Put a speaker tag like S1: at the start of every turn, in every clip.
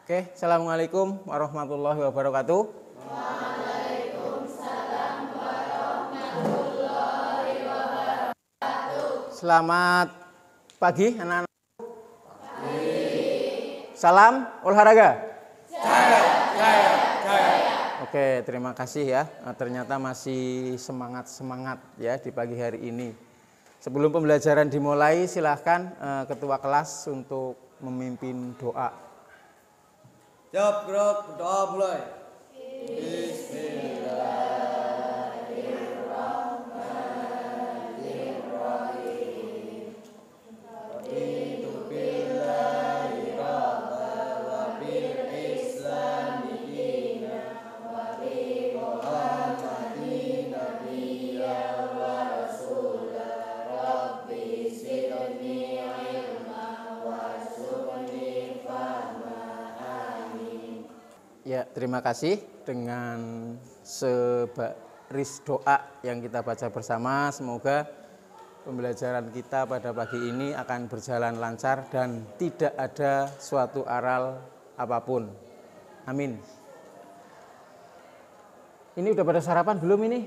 S1: Oke, assalamualaikum warahmatullahi wabarakatuh.
S2: Waalaikumsalam warahmatullahi wabarakatuh.
S1: Selamat pagi anak-anak. Salam olahraga. Jaya. Oke, terima kasih ya. Ternyata masih semangat ya di pagi hari ini. Sebelum pembelajaran dimulai, silahkan ketua kelas untuk memimpin doa.
S3: Siap, gerak, doa mulai.
S1: Ya, terima kasih. Dengan sebaris doa yang kita baca bersama, semoga pembelajaran kita pada pagi ini akan berjalan lancar dan tidak ada suatu aral apapun. Amin. Ini udah pada sarapan belum ini?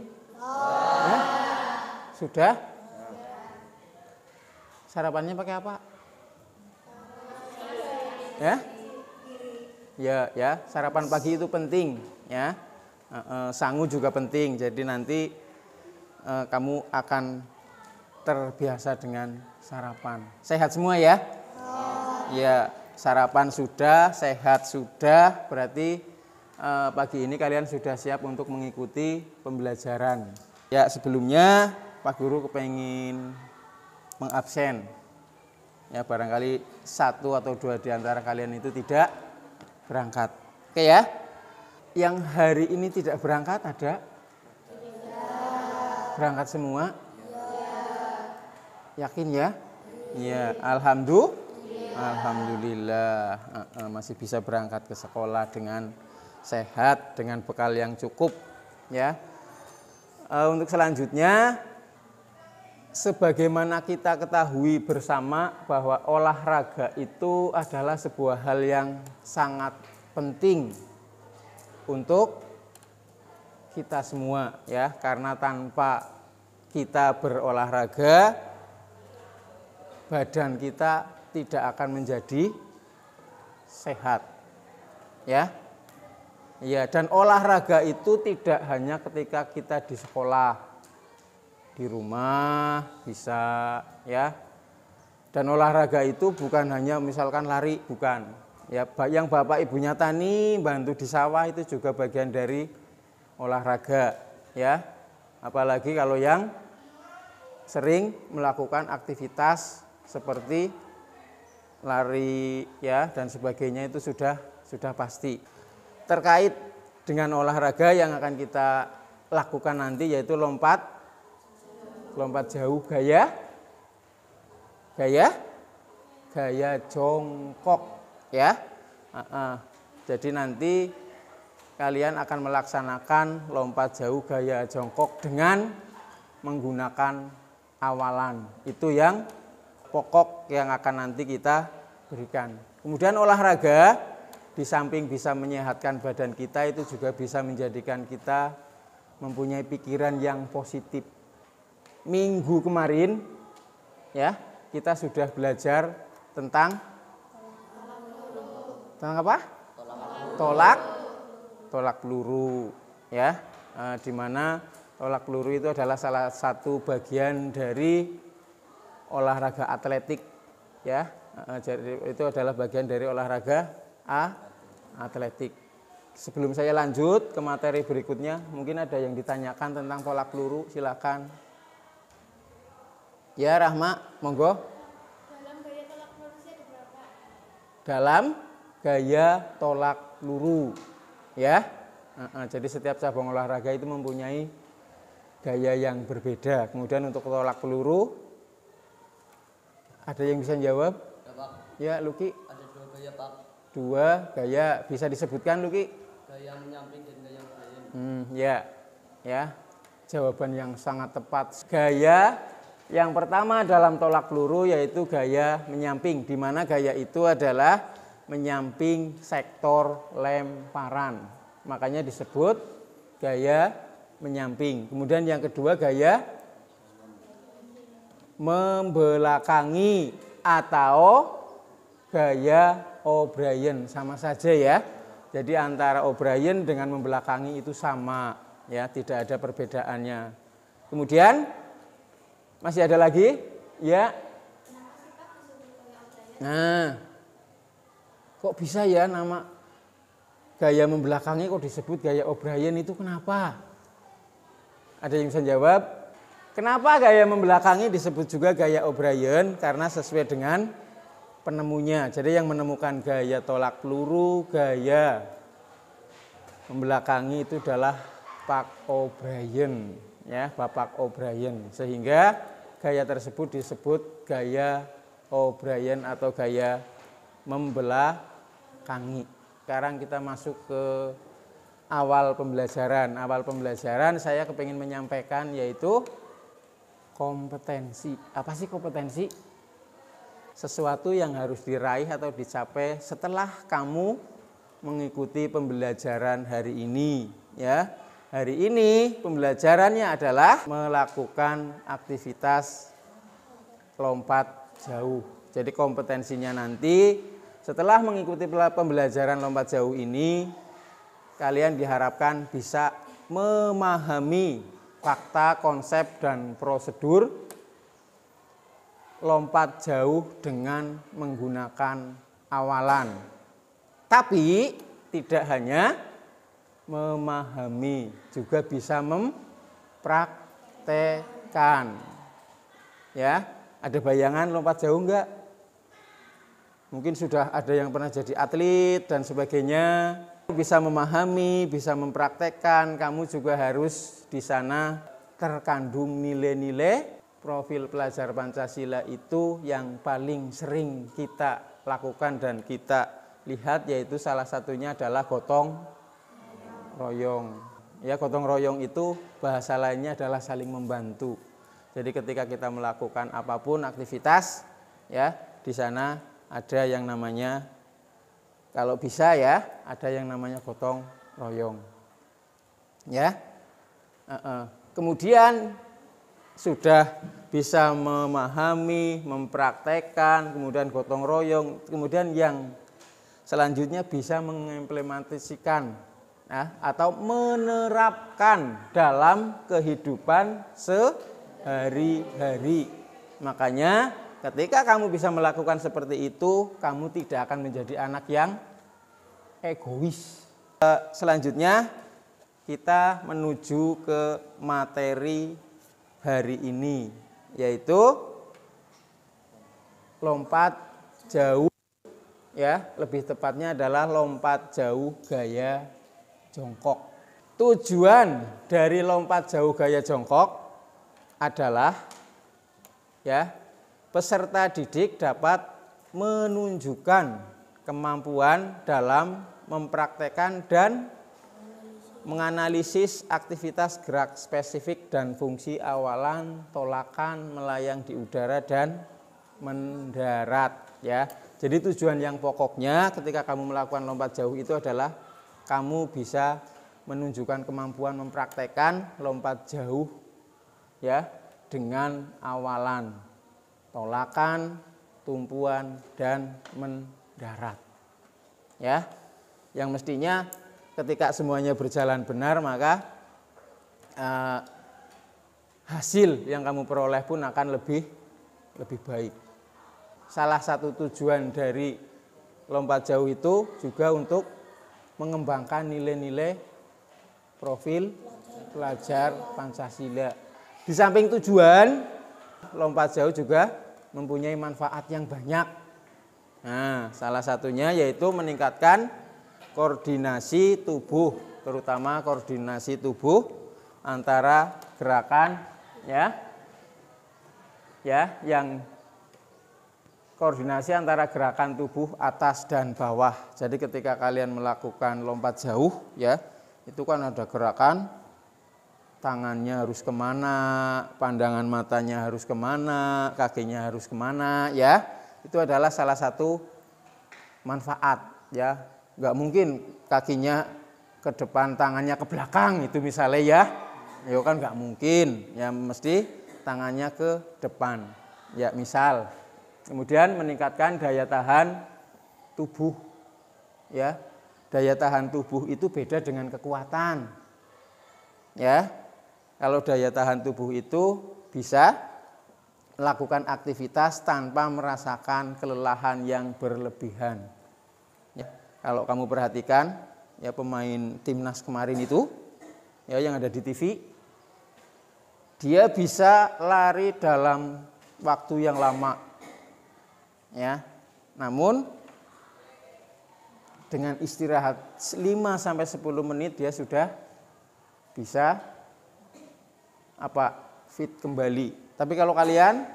S1: Ya? Sudah? Sarapannya pakai apa? Ya, sarapan pagi itu penting ya. Sangu juga penting. Jadi nanti kamu akan terbiasa dengan sarapan. Sehat semua ya? Ya, sarapan sudah, sehat sudah, berarti pagi ini kalian sudah siap untuk mengikuti pembelajaran. Ya, sebelumnya Pak Guru kepengen mengabsen. Ya, barangkali satu atau dua di antara kalian itu tidak berangkat. Oke ya? Yang hari ini tidak berangkat ada? Berangkat semua? Yakin ya? Iya, alhamdulillah masih bisa berangkat ke sekolah dengan sehat, dengan bekal yang cukup ya. Untuk selanjutnya, sebagaimana kita ketahui bersama bahwa olahraga itu adalah sebuah hal yang sangat penting untuk kita semua ya, karena tanpa kita berolahraga badan kita tidak akan menjadi sehat ya. Ya, dan olahraga itu tidak hanya ketika kita di sekolah, di rumah bisa ya. Dan olahraga itu bukan hanya misalkan lari, bukan ya. Yang bapak ibunya tani bantu di sawah itu juga bagian dari olahraga ya. Apalagi kalau yang sering melakukan aktivitas seperti lari ya dan sebagainya, itu sudah pasti. Terkait dengan olahraga yang akan kita lakukan nanti, yaitu lompat jauh gaya jongkok ya. Jadi nanti kalian akan melaksanakan lompat jauh gaya jongkok dengan menggunakan awalan. Itu yang pokok yang akan nanti kita berikan. Kemudian olahraga di samping bisa menyehatkan badan kita, itu juga bisa menjadikan kita mempunyai pikiran yang positif. Minggu kemarin ya, kita sudah belajar tentang apa? Tolak peluru ya. Di mana tolak peluru itu adalah salah satu bagian dari olahraga atletik ya. Jadi itu adalah bagian dari olahraga atletik. Sebelum saya lanjut ke materi berikutnya, mungkin ada yang ditanyakan tentang tolak peluru, silakan. Ya, Rahma, monggo.
S2: Dalam gaya tolak peluru ada berapa?
S1: Dalam gaya tolak peluru ya. Jadi setiap cabang olahraga itu mempunyai gaya yang berbeda. Kemudian untuk tolak peluru, ada yang bisa jawab?
S3: Ya, Pak.
S1: Ya, Luki.
S3: Ada 2 gaya, Pak.
S1: 2 gaya, bisa disebutkan Luki?
S3: Gaya menyamping dan gaya berayun.
S1: Ya, jawaban yang sangat tepat. Gaya yang pertama dalam tolak peluru yaitu gaya menyamping, di mana gaya itu adalah menyamping sektor lemparan. Makanya disebut gaya menyamping. Kemudian yang kedua gaya membelakangi atau gaya O'Brien, sama saja ya. Jadi antara O'Brien dengan membelakangi itu sama ya, tidak ada perbedaannya. Kemudian masih ada lagi ya. Nah, kok bisa ya nama gaya membelakangi kok disebut gaya O'Brien itu kenapa? Ada yang bisa jawab? Kenapa gaya membelakangi disebut juga gaya O'Brien? Karena sesuai dengan penemunya. Jadi yang menemukan gaya tolak peluru, gaya membelakangi itu adalah Pak O'Brien, ya, Bapak O'Brien. Sehingga gaya tersebut disebut gaya O'Brien atau gaya membelakangi. Sekarang kita masuk ke awal pembelajaran. Awal pembelajaran saya kepingin menyampaikan yaitu kompetensi. Apa sih kompetensi? Sesuatu yang harus diraih atau dicapai setelah kamu mengikuti pembelajaran hari ini, ya. Hari ini pembelajarannya adalah melakukan aktivitas lompat jauh. Jadi kompetensinya nanti setelah mengikuti pembelajaran lompat jauh ini, kalian diharapkan bisa memahami fakta, konsep, dan prosedur lompat jauh dengan menggunakan awalan. Tapi tidak hanya memahami, juga bisa mempraktekkan. Ya, ada bayangan lompat jauh enggak? Mungkin sudah ada yang pernah jadi atlet dan sebagainya. Bisa memahami, bisa mempraktekkan, kamu juga harus di sana terkandung nilai-nilai profil pelajar Pancasila itu yang paling sering kita lakukan dan kita lihat, yaitu salah satunya adalah gotong royong. Ya, gotong royong itu bahasa lainnya adalah saling membantu. Jadi ketika kita melakukan apapun aktivitas, ya, di sana ada yang namanya, kalau bisa ya, ada yang namanya gotong royong. Ya. Kemudian sudah bisa memahami, mempraktekkan, kemudian gotong royong, kemudian yang selanjutnya bisa mengimplementasikan ya, atau menerapkan dalam kehidupan sehari-hari. Makanya ketika kamu bisa melakukan seperti itu, kamu tidak akan menjadi anak yang egois. Selanjutnya kita menuju ke materi hari ini, yaitu lompat jauh, ya, lebih tepatnya adalah lompat jauh gaya jongkok. Tujuan dari lompat jauh gaya jongkok adalah, ya, peserta didik dapat menunjukkan kemampuan dalam mempraktekkan dan menganalisis aktivitas gerak spesifik dan fungsi awalan, tolakan, melayang di udara dan mendarat, ya. Jadi tujuan yang pokoknya ketika kamu melakukan lompat jauh itu adalah kamu bisa menunjukkan kemampuan mempraktekkan lompat jauh, ya, dengan awalan, tolakan, tumpuan, dan mendarat. Ya, yang mestinya ketika semuanya berjalan benar, maka hasil yang kamu peroleh pun akan lebih baik. Salah satu tujuan dari lompat jauh itu juga untuk mengembangkan nilai-nilai profil pelajar Pancasila. Di samping tujuan, lompat jauh juga mempunyai manfaat yang banyak. Nah, salah satunya yaitu meningkatkan koordinasi tubuh, terutama koordinasi tubuh antara gerakan, ya, yang koordinasi antara gerakan tubuh atas dan bawah. Jadi ketika kalian melakukan lompat jauh, ya, itu kan ada gerakan tangannya harus kemana, pandangan matanya harus kemana, kakinya harus kemana, ya. Itu adalah salah satu manfaat ya. Nggak mungkin kakinya ke depan, tangannya ke belakang itu misalnya ya. Ya kan nggak mungkin, ya mesti tangannya ke depan. Ya misal. Kemudian meningkatkan daya tahan tubuh. Ya. Daya tahan tubuh itu beda dengan kekuatan. Ya. Kalau daya tahan tubuh itu bisa melakukan aktivitas tanpa merasakan kelelahan yang berlebihan. Ya. Kalau kamu perhatikan ya pemain timnas kemarin itu ya yang ada di TV, dia bisa lari dalam waktu yang lama. Ya. Namun dengan istirahat 5 sampai 10 menit dia sudah bisa fit kembali. Tapi kalau kalian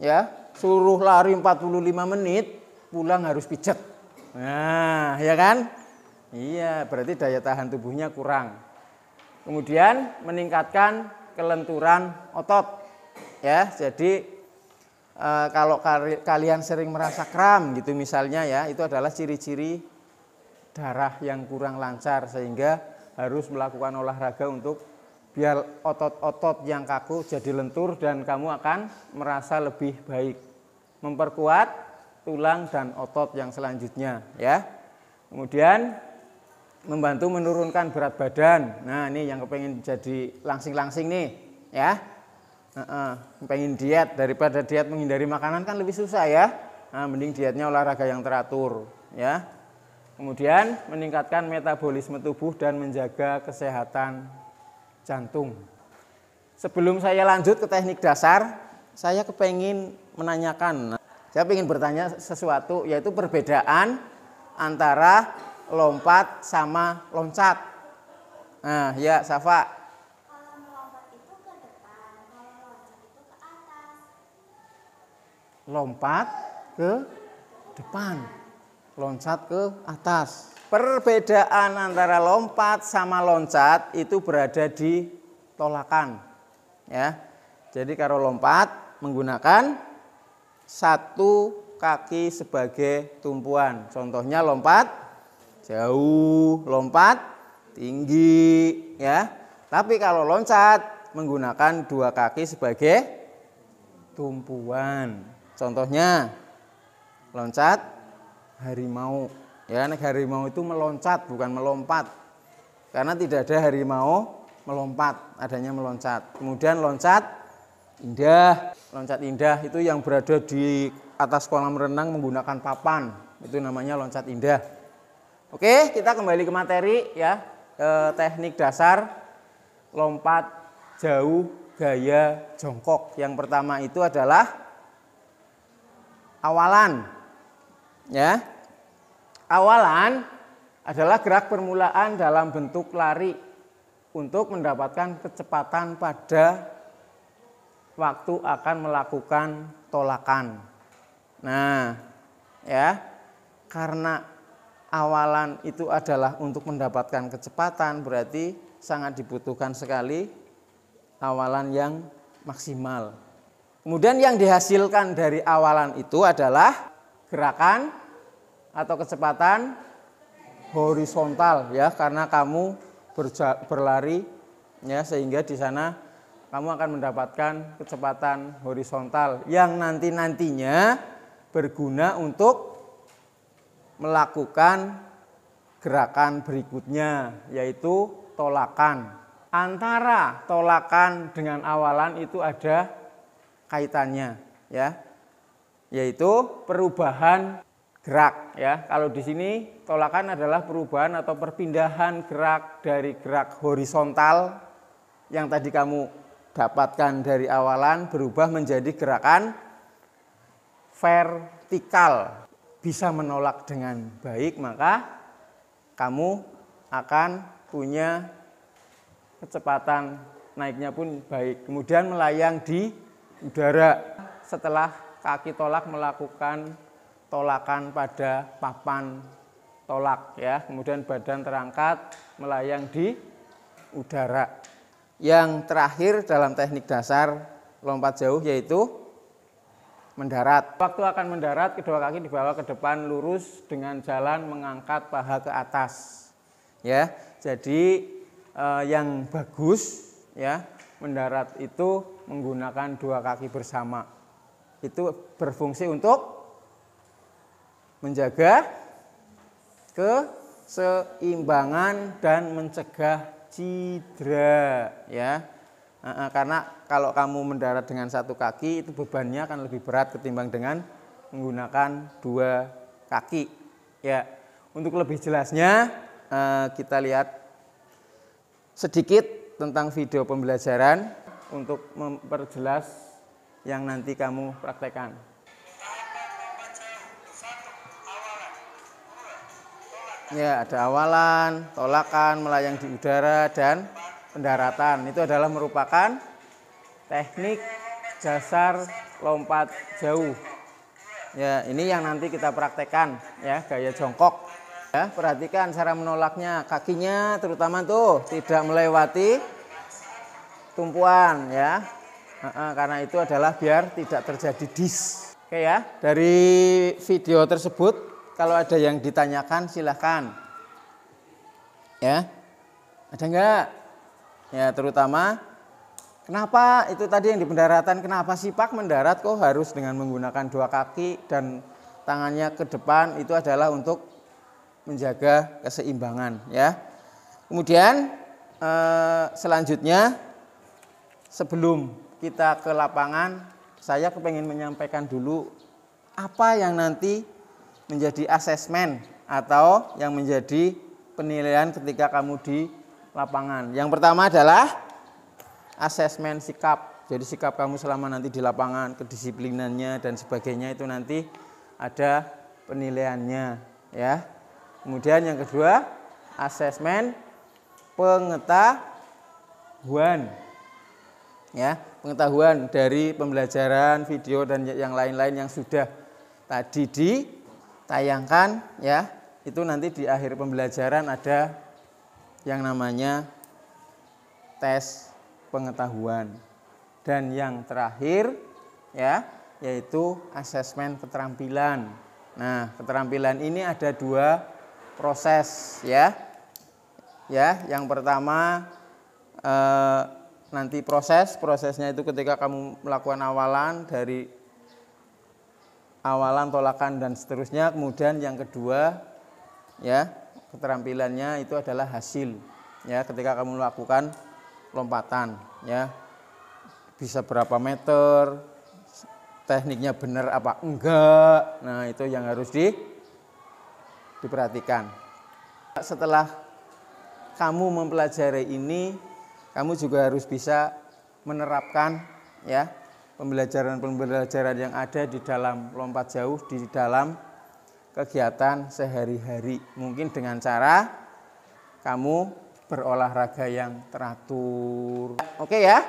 S1: ya suruh lari 45 menit, pulang harus pijet. Nah, ya kan? Iya, berarti daya tahan tubuhnya kurang. Kemudian meningkatkan kelenturan otot. Ya, jadi kalau kalian sering merasa kram gitu misalnya ya, itu adalah ciri-ciri darah yang kurang lancar sehingga harus melakukan olahraga untuk biar otot-otot yang kaku jadi lentur dan kamu akan merasa lebih baik. Memperkuat tulang dan otot yang selanjutnya ya. Kemudian membantu menurunkan berat badan. Nah, ini yang kepengen jadi langsing-langsing nih ya. Pengen diet, daripada diet menghindari makanan kan lebih susah ya. Nah, mending dietnya olahraga yang teratur ya. Kemudian meningkatkan metabolisme tubuh dan menjaga kesehatan jantung. Sebelum saya lanjut ke teknik dasar, saya kepengen menanyakan. Saya ingin bertanya sesuatu, yaitu perbedaan antara lompat sama loncat. Nah, ya Safa.
S2: Kalau melompat itu ke depan, kalau loncat itu ke atas.
S1: Lompat ke depan, loncat ke atas. Perbedaan antara lompat sama loncat itu berada di tolakan. Ya. Jadi kalau lompat menggunakan satu kaki sebagai tumpuan. Contohnya lompat jauh, lompat tinggi, ya. Tapi kalau loncat menggunakan dua kaki sebagai tumpuan. Contohnya loncat harimau. Ya, harimau itu meloncat bukan melompat. Karena tidak ada harimau melompat, adanya meloncat. Kemudian loncat indah. Loncat indah itu yang berada di atas kolam renang menggunakan papan. Itu namanya loncat indah. Oke, kita kembali ke materi ya. Teknik dasar lompat jauh gaya jongkok. Yang pertama itu adalah awalan. Ya. Awalan adalah gerak permulaan dalam bentuk lari untuk mendapatkan kecepatan pada waktu akan melakukan tolakan. Nah, ya, karena awalan itu adalah untuk mendapatkan kecepatan, berarti sangat dibutuhkan sekali awalan yang maksimal. Kemudian yang dihasilkan dari awalan itu adalah gerakan atau kecepatan horizontal ya, karena kamu berlari ya, sehingga di sana kamu akan mendapatkan kecepatan horizontal yang nantinya berguna untuk melakukan gerakan berikutnya, yaitu tolakan. Antara tolakan dengan awalan itu ada kaitannya ya, yaitu perubahan gerak ya. Kalau di sini tolakan adalah perubahan atau perpindahan gerak dari gerak horizontal yang tadi kamu dapatkan dari awalan berubah menjadi gerakan vertikal. Bisa menolak dengan baik, maka kamu akan punya kecepatan naiknya pun baik. Kemudian melayang di udara setelah kaki tolak melakukan tolakan pada papan tolak ya. Kemudian badan terangkat melayang di udara. Yang terakhir dalam teknik dasar lompat jauh yaitu mendarat. Waktu akan mendarat, kedua kaki dibawa ke depan lurus dengan jalan mengangkat paha ke atas. Ya, jadi yang bagus ya mendarat itu menggunakan dua kaki bersama. Itu berfungsi untuk menjaga keseimbangan dan mencegah cedera ya. Karena kalau kamu mendarat dengan satu kaki itu bebannya akan lebih berat ketimbang dengan menggunakan dua kaki ya. Untuk lebih jelasnya kita lihat sedikit tentang video pembelajaran untuk memperjelas yang nanti kamu praktekkan. Ya, ada awalan, tolakan, melayang di udara, dan pendaratan. Itu adalah merupakan teknik dasar lompat jauh. Ya, ini yang nanti kita praktekkan ya, gaya jongkok. Ya, perhatikan cara menolaknya, kakinya terutama tuh tidak melewati tumpuan ya. Karena itu adalah biar tidak terjadi dis. Oke ya, dari video tersebut kalau ada yang ditanyakan silahkan. Ya, ada enggak? Ya, terutama kenapa itu tadi yang di pendaratan, kenapa sipak mendarat kok harus dengan menggunakan dua kaki dan tangannya ke depan, itu adalah untuk menjaga keseimbangan ya. Kemudian selanjutnya sebelum kita ke lapangan, saya kepengen menyampaikan dulu apa yang nanti menjadi asesmen atau yang menjadi penilaian ketika kamu di lapangan. Yang pertama adalah asesmen sikap. Jadi sikap kamu selama nanti di lapangan, kedisiplinannya dan sebagainya itu nanti ada penilaiannya ya. Kemudian yang kedua, asesmen pengetahuan. Ya, pengetahuan dari pembelajaran, video dan yang lain-lain yang sudah tadi ditayangkan ya. Itu nanti di akhir pembelajaran ada yang namanya tes pengetahuan. Dan yang terakhir ya, yaitu asesmen keterampilan. Nah, keterampilan ini ada dua proses ya. Ya, yang pertama nanti prosesnya itu ketika kamu melakukan awalan, dari awalan, tolakan dan seterusnya. Kemudian yang kedua ya, keterampilannya itu adalah hasil ya, ketika kamu melakukan lompatan ya, bisa berapa meter, tekniknya benar apa enggak. Nah, itu yang harus diperhatikan. Setelah kamu mempelajari ini, kamu juga harus bisa menerapkan ya pembelajaran-pembelajaran yang ada di dalam lompat jauh di dalam kegiatan sehari-hari. Mungkin dengan cara kamu berolahraga yang teratur. Oke ya.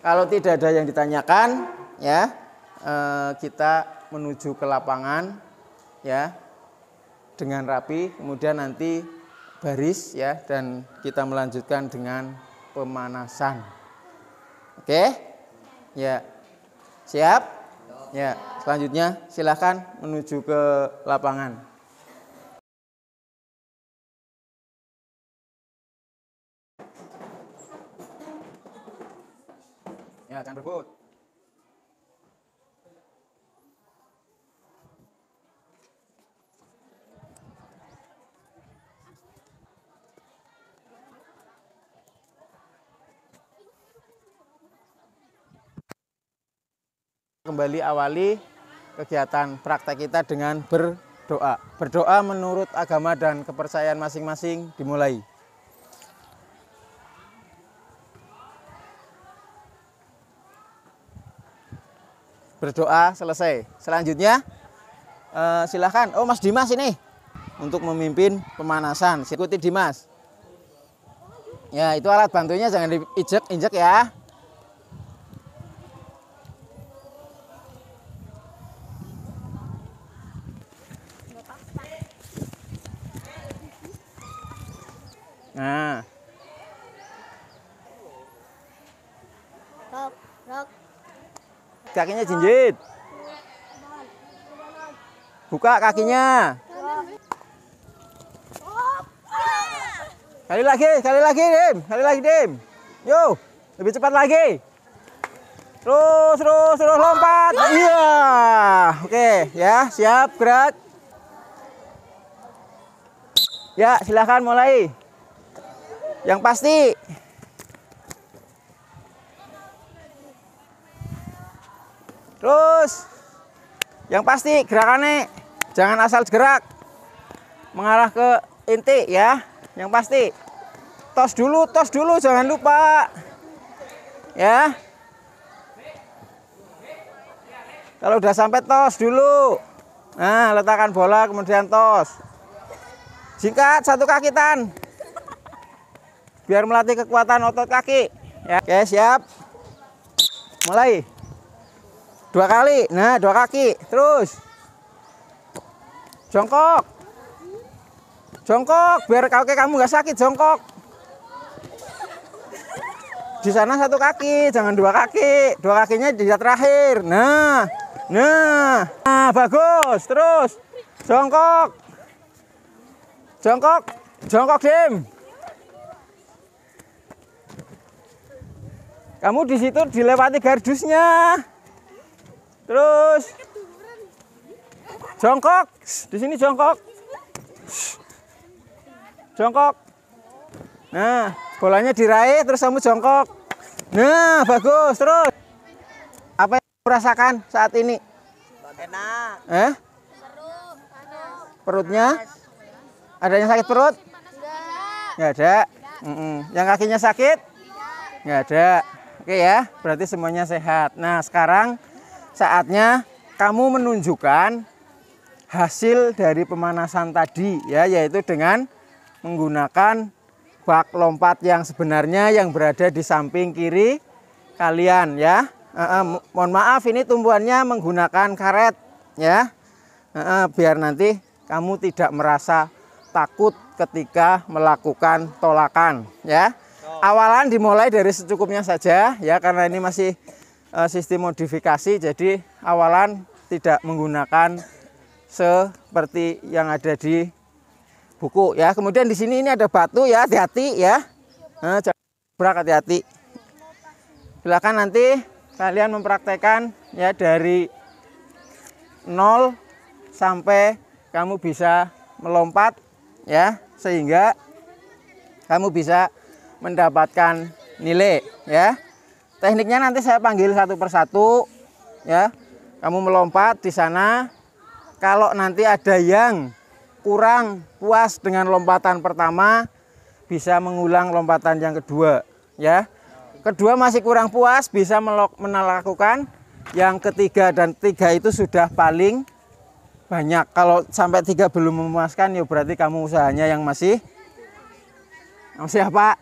S1: Kalau tidak ada yang ditanyakan ya, kita menuju ke lapangan ya dengan rapi, kemudian nanti baris ya, dan kita melanjutkan dengan pemanasan. Oke ya, siap ya. Selanjutnya silahkan menuju ke lapangan. Ya, jangan berebut. Kembali awali kegiatan praktek kita dengan berdoa. Berdoa menurut agama dan kepercayaan masing-masing dimulai. Berdoa selesai. Selanjutnya silahkan. Oh, Mas Dimas ini untuk memimpin pemanasan. Ikuti Dimas. Ya, itu alat bantunya jangan diinjek-injek ya. Nah, kakinya jinjit. Buka kakinya. Kali lagi, Dim. Kali lagi, Dim. Yo, lebih cepat lagi. Terus lompat. Iya. Oke, ya, siap, gerak. Ya, silakan mulai. Yang pasti. Terus. Yang pasti gerakannya jangan asal gerak. Mengarah ke inti ya. Yang pasti. Tos dulu, jangan lupa. Ya. Kalau udah sampai tos dulu. Nah, letakkan bola kemudian tos. Singkat satu kaki Tan. Biar melatih kekuatan otot kaki. Ya, oke, siap. Mulai. 2 kali. Nah, 2 kaki. Terus. Jongkok. Jongkok biar kaki kamu nggak sakit, jongkok. Di sana 1 kaki, jangan 2 kaki. 2 kakinya di terakhir. Nah, bagus. Terus jongkok, jongkok, Dim. Kamu di situ dilewati gardusnya. Terus jongkok, di sini jongkok. Jongkok. Nah, bolanya diraih terus kamu jongkok. Nah, bagus. Terus apa yang kamu rasakan saat ini?
S3: Enak.
S1: Perutnya? Ada yang sakit perut? Nggak ada. Yang kakinya sakit? Nggak ada. Oke ya, berarti semuanya sehat. Nah, sekarang saatnya kamu menunjukkan hasil dari pemanasan tadi ya, yaitu dengan menggunakan bak lompat yang sebenarnya yang berada di samping kiri kalian ya. Mohon maaf ini tumbuhannya menggunakan karet ya. Biar nanti kamu tidak merasa takut ketika melakukan tolakan ya. Awalan dimulai dari secukupnya saja ya, karena ini masih sistem modifikasi, jadi awalan tidak menggunakan seperti yang ada di buku ya. Kemudian di sini ini ada batu ya, hati-hati ya. Nah, jangan berak, hati-hati. Silakan nanti kalian mempraktekkan ya dari 0 sampai kamu bisa melompat ya, sehingga kamu bisa mendapatkan nilai ya. Tekniknya nanti saya panggil satu persatu ya. Kamu melompat di sana. Kalau nanti ada yang kurang puas dengan lompatan pertama, bisa mengulang lompatan yang kedua ya. Kedua masih kurang puas, bisa melakukan yang ketiga, dan 3 itu sudah paling banyak. Kalau sampai 3 belum memuaskan ya berarti kamu usahanya yang masih apa?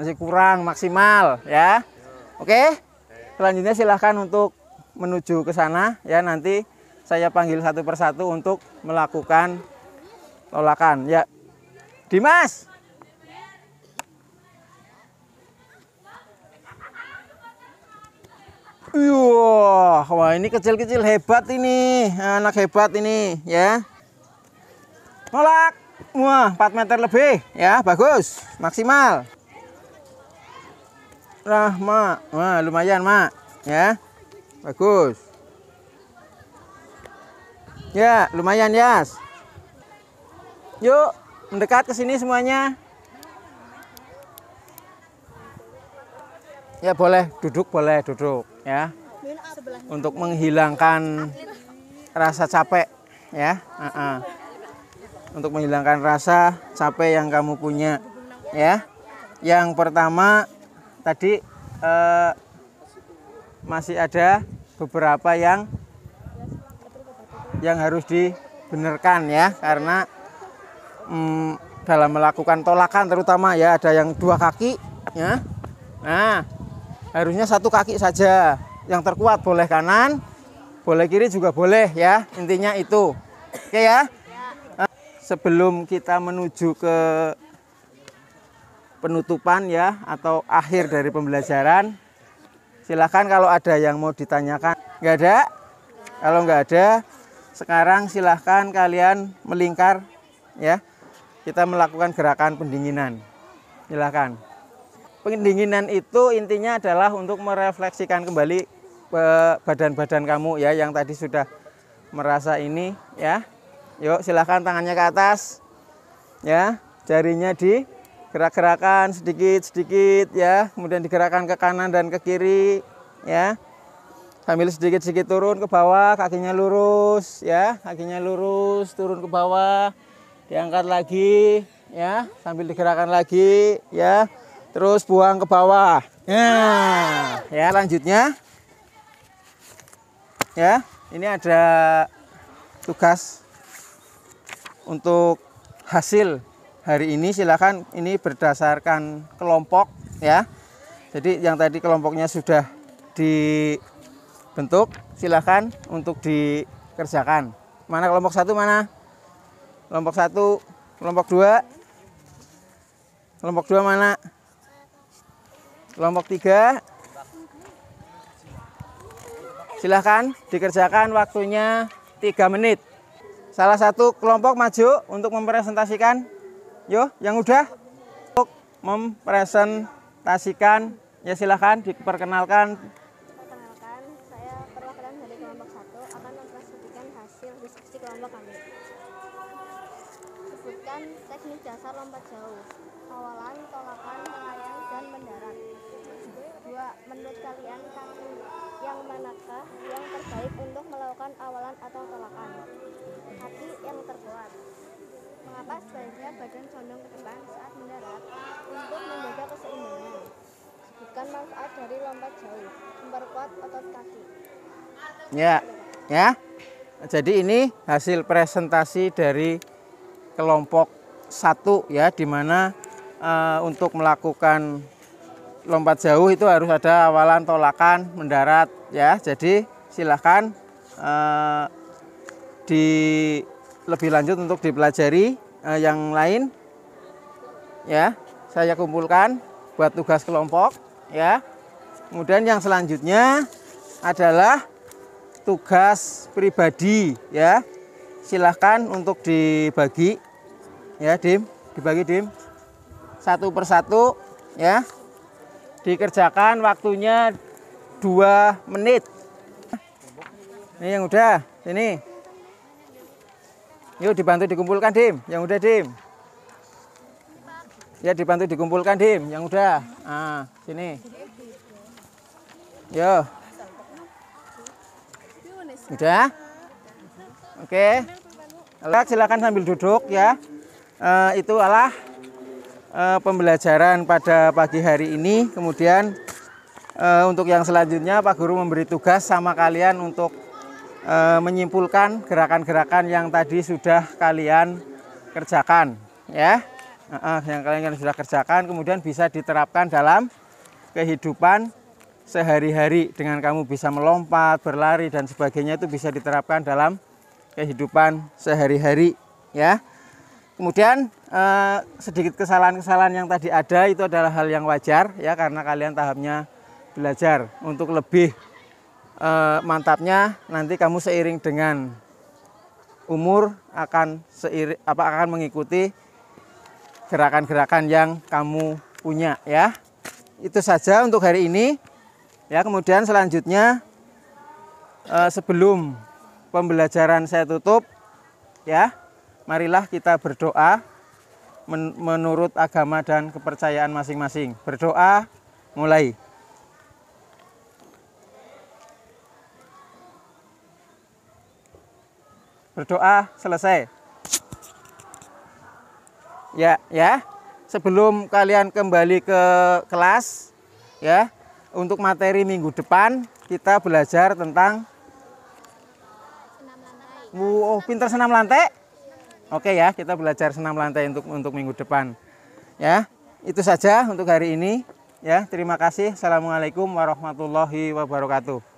S1: Masih kurang maksimal ya. Oke. Selanjutnya silahkan untuk menuju ke sana ya, nanti saya panggil satu persatu untuk melakukan tolakan ya. Dimas. Wah, ini kecil-kecil hebat ini. Anak hebat ini ya. Nolak. Wah, 4 meter lebih ya, bagus. Maksimal. Nah, Mak. Wah, lumayan, Mak. Ya. Bagus. Ya, lumayan, Yas. Yuk, mendekat ke sini semuanya. Ya, boleh duduk ya. Untuk menghilangkan rasa capek ya. Untuk menghilangkan rasa capek yang kamu punya ya. Yang pertama tadi masih ada beberapa yang harus dibenarkan ya, karena dalam melakukan tolakan terutama ya, ada yang 2 kaki ya. Nah, harusnya 1 kaki saja yang terkuat, boleh kanan, boleh kiri juga boleh ya, intinya itu. Oke ya. Sebelum kita menuju ke penutupan ya, atau akhir dari pembelajaran, silakan kalau ada yang mau ditanyakan. Nggak ada? Kalau nggak ada, sekarang silahkan kalian melingkar ya. Kita melakukan gerakan pendinginan. Silahkan. Pendinginan itu intinya adalah untuk merefleksikan kembali badan-badan kamu ya yang tadi sudah merasa ini ya. Yuk silahkan tangannya ke atas ya, jarinya digerak-gerakan sedikit-sedikit ya, kemudian digerakkan ke kanan dan ke kiri ya, sambil sedikit-sedikit turun ke bawah, kakinya lurus ya, kakinya lurus turun ke bawah, diangkat lagi ya, sambil digerakkan lagi ya, terus buang ke bawah. Nah ya, lanjutnya ya, ini ada tugas untuk hasil hari ini. Silakan, ini berdasarkan kelompok ya. Jadi yang tadi kelompoknya sudah dibentuk, silakan untuk dikerjakan. Mana kelompok 1 mana? Kelompok 1, kelompok 2. Kelompok 2 mana? Kelompok 3. Silahkan dikerjakan, waktunya 3 menit. Salah satu kelompok maju untuk mempresentasikan. Yo, yang udah untuk mempresentasikan ya, silahkan diperkenalkan.
S2: Perkenalkan, saya perwakilan dari kelompok 1 akan mempresentasikan hasil diskusi kelompok kami. Sebutkan teknik dasar lompat jauh. Awalan, tolakan, melayang, dan mendarat. 2. Menurut kalian kaki yang manakah yang terbaik untuk melakukan awalan atau tolakan? Kaki yang terkuat. Mengapa sebaiknya badan condong ke depan saat mendarat? Untuk menjaga keseimbangan. Sebutkan manfaat dari lompat jauh. Memperkuat otot kaki.
S1: Ya, ya. Jadi ini hasil presentasi dari kelompok 1 ya, di mana untuk melakukan lompat jauh itu harus ada awalan, tolakan, mendarat ya. Jadi silahkan lebih lanjut untuk dipelajari yang lain ya. Saya kumpulkan buat tugas kelompok ya. Kemudian yang selanjutnya adalah tugas pribadi ya. Silahkan untuk dibagi ya, dibagi Dim, 1 per 1 ya. Dikerjakan, waktunya 2 menit. Ini yang udah, sini. Yuk dibantu dikumpulkan Dim, yang udah Dim. Ya dibantu dikumpulkan Dim, yang udah. Nah, sini. Yo. Udah? Oke. Silakan sambil duduk ya. Itu adalah pembelajaran pada pagi hari ini. Kemudian untuk yang selanjutnya Pak Guru memberi tugas sama kalian untuk menyimpulkan gerakan-gerakan yang tadi sudah kalian kerjakan ya. Yang kalian sudah kerjakan kemudian bisa diterapkan dalam kehidupan sehari-hari. Dengan kamu bisa melompat, berlari dan sebagainya, itu bisa diterapkan dalam kehidupan sehari-hari ya. Kemudian sedikit kesalahan-kesalahan yang tadi ada itu adalah hal yang wajar ya, karena kalian tahapnya belajar. Untuk lebih mantapnya nanti kamu seiring dengan umur akan mengikuti gerakan-gerakan yang kamu punya ya. Itu saja untuk hari ini ya. Kemudian selanjutnya sebelum pembelajaran saya tutup ya, marilah kita berdoa menurut agama dan kepercayaan masing-masing. Berdoa, mulai. Berdoa, selesai. Ya, ya. Sebelum kalian kembali ke kelas, ya, untuk materi minggu depan kita belajar tentang pinter senam lantai. Oke ya, kita belajar senam lantai untuk minggu depan. Ya, itu saja untuk hari ini. Ya, terima kasih. Assalamualaikum warahmatullahi wabarakatuh.